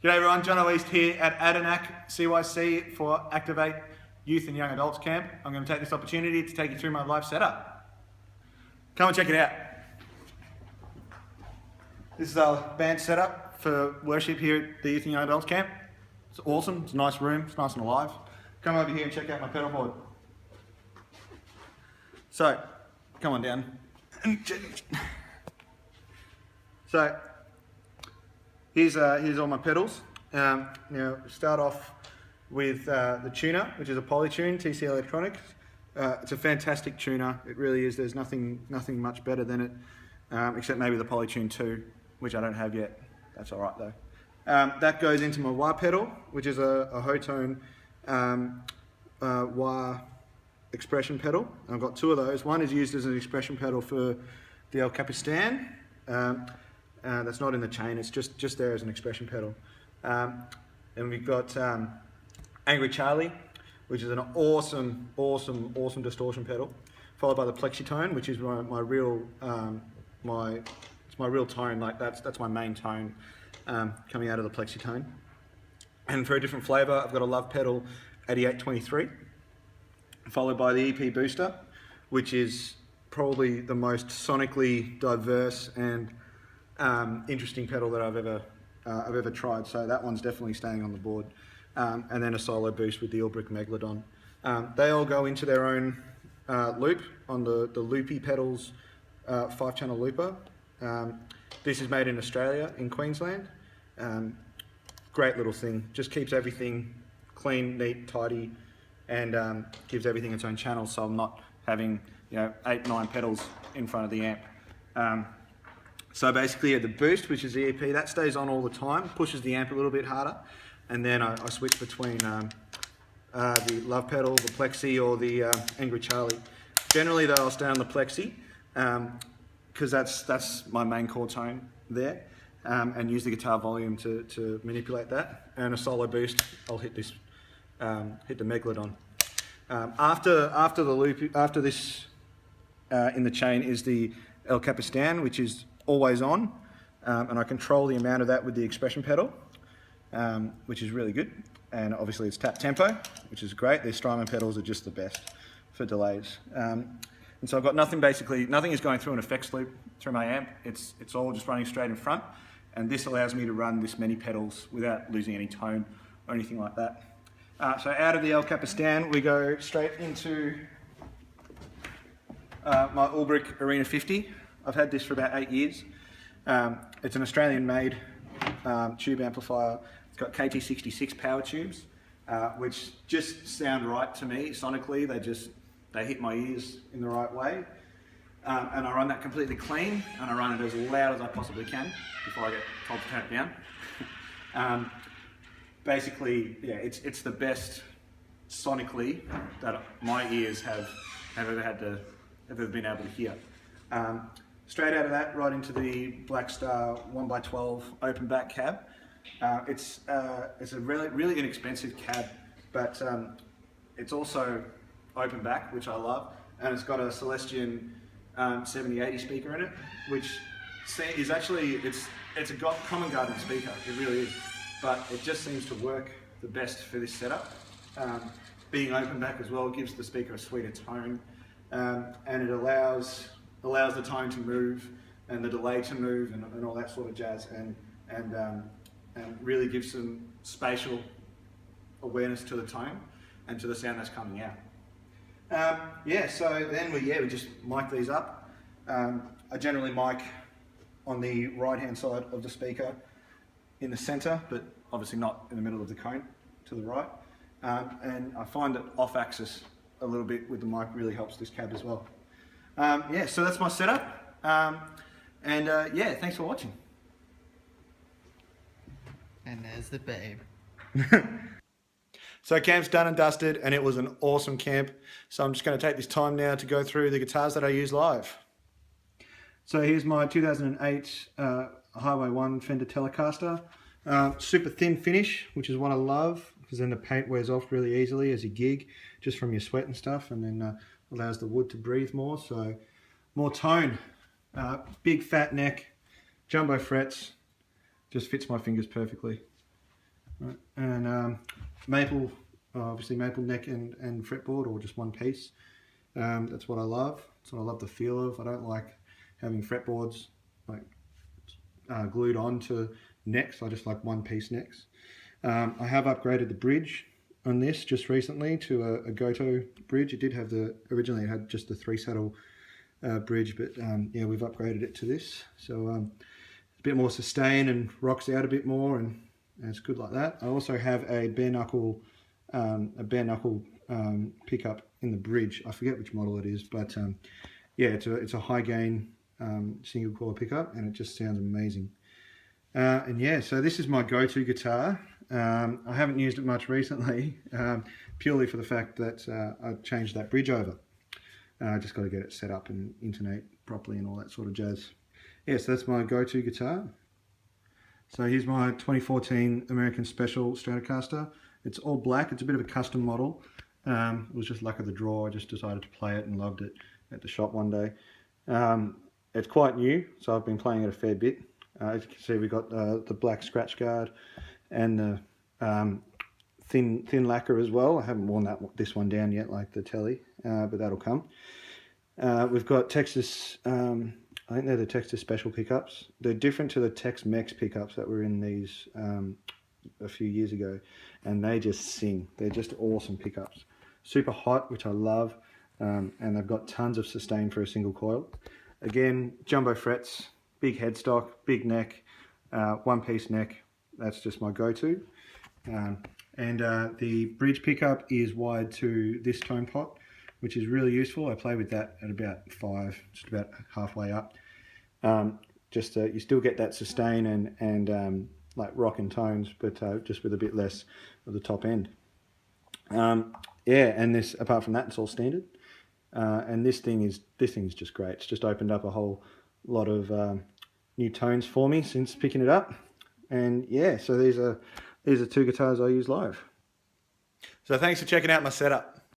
G'day everyone, Jono East here at Adanac CYC for Activate Youth and Young Adults Camp. I'm going to take this opportunity to take you through my live setup. Come and check it out. This is our band setup for worship here at the Youth and Young Adults Camp. It's awesome, it's a nice room, it's nice and alive. Come over here and check out my pedal board. So, come on down. So, here's all my pedals. Now, start off with the tuner, which is a Polytune, TC Electronics. It's a fantastic tuner, it really is. There's nothing much better than it, except maybe the Polytune 2, which I don't have yet. That's all right though. That goes into my wah pedal, which is a Hotone wah expression pedal. I've got two of those. One is used as an expression pedal for the El Capistan. That's not in the chain, it's just there as an expression pedal. And we've got Angry Charlie, which is an awesome distortion pedal, followed by the Plexitone, which is my real tone. Like that's my main tone coming out of the Plexitone. And for a different flavour, I've got a Love Pedal 8823, followed by the EP Booster, which is probably the most sonically diverse and interesting pedal that I've ever tried. So that one's definitely staying on the board. And then a solo boost with the Ilbrick Megalodon. They all go into their own loop on the Loopy Pedals 5-channel looper. This is made in Australia, in Queensland. Great little thing, just keeps everything clean, neat, tidy, and gives everything its own channel, so I'm not having 8-9 pedals in front of the amp. So basically the boost, which is the EP, that stays on all the time, pushes the amp a little bit harder, and then I switch between the Love Pedal, the Plexi, or the Angry Charlie. Generally though, I'll stay on the Plexi, because that's my main core tone there, and use the guitar volume to manipulate that. And a solo boost, I'll hit the Megalodon. After this in the chain is the El Capistan, which is always on, and I control the amount of that with the expression pedal, which is really good. And obviously it's tap tempo, which is great. These Strymon pedals are just the best for delays. And so I've got nothing is going through an effects loop through my amp. It's all just running straight in front, and this allows me to run this many pedals without losing any tone or anything like that. So out of the El Capistan, we go straight into my Ilbrick Arena 50. I've had this for about 8 years. It's an Australian-made tube amplifier. It's got KT66 power tubes, which just sound right to me sonically. They hit my ears in the right way. And I run that completely clean, and I run it as loud as I possibly can before I get told to turn it down. Basically, yeah, it's the best sonically that my ears have ever been able to hear. Straight out of that, right into the Black Star 1x12 open back cab. It's a really inexpensive cab, but it's also open back, which I love, and it's got a Celestion 7080 speaker in it, which is actually it's a common garden speaker. It really is, but it just seems to work the best for this setup. Being open back as well gives the speaker a sweeter tone, and it allows the tone to move and the delay to move and all that sort of jazz, and really gives some spatial awareness to the tone and to the sound that's coming out. So then we just mic these up. I generally mic on the right hand side of the speaker in the center, but obviously not in the middle of the cone, to the right. And I find that off axis a little bit with the mic really helps this cab as well. So that's my setup, thanks for watching. And there's the babe. So camp's done and dusted, and it was an awesome camp. So I'm just going to take this time now to go through the guitars that I use live. So here's my 2008 Highway 1 Fender Telecaster. Super thin finish, which is what I love, because then the paint wears off really easily as you gig, just from your sweat and stuff, and then allows the wood to breathe more, so more tone. Big fat neck, jumbo frets, just fits my fingers perfectly. Right. And maple, obviously maple neck and fretboard, or just one piece. That's what I love. That's what I love the feel of. I don't like having fretboards like glued onto necks. I just like one piece necks. I have upgraded the bridge on this just recently to a Goto bridge. It did have originally it had just the 3-saddle bridge, but yeah, we've upgraded it to this. So it's a bit more sustain and rocks out a bit more, and it's good like that. I also have a bare knuckle pickup in the bridge. I forget which model it is, but yeah, it's a high gain single coil pickup, and it just sounds amazing. And yeah, so this is my go-to guitar. I haven't used it much recently, purely for the fact that I changed that bridge over. I just got to get it set up and intonate properly and all that sort of jazz. Yeah, so that's my go-to guitar. So here's my 2014 American Special Stratocaster. It's all black. It's a bit of a custom model. It was just luck of the draw. I just decided to play it and loved it at the shop one day. It's quite new, so I've been playing it a fair bit. As you can see, we've got the black scratch guard and the thin lacquer as well. I haven't worn this one down yet like the Telly, but that'll come. We've got Texas, I think they're the Texas Special pickups. They're different to the Tex-Mex pickups that were in these a few years ago, and they just sing. They're just awesome pickups. Super hot, which I love, and they've got tons of sustain for a single coil. Again, jumbo frets, big headstock, big neck, one-piece neck. That's just my go-to. And the bridge pickup is wired to this tone pot, which is really useful. I play with that at about 5, just about halfway up. You still get that sustain and like rock and tones, but just with a bit less of the top end. Yeah, and this, apart from that, it's all standard. And this thing is just great. It's just opened up a whole lot of new tones for me since picking it up. And yeah, so these are 2 guitars I use live. So thanks for checking out my setup.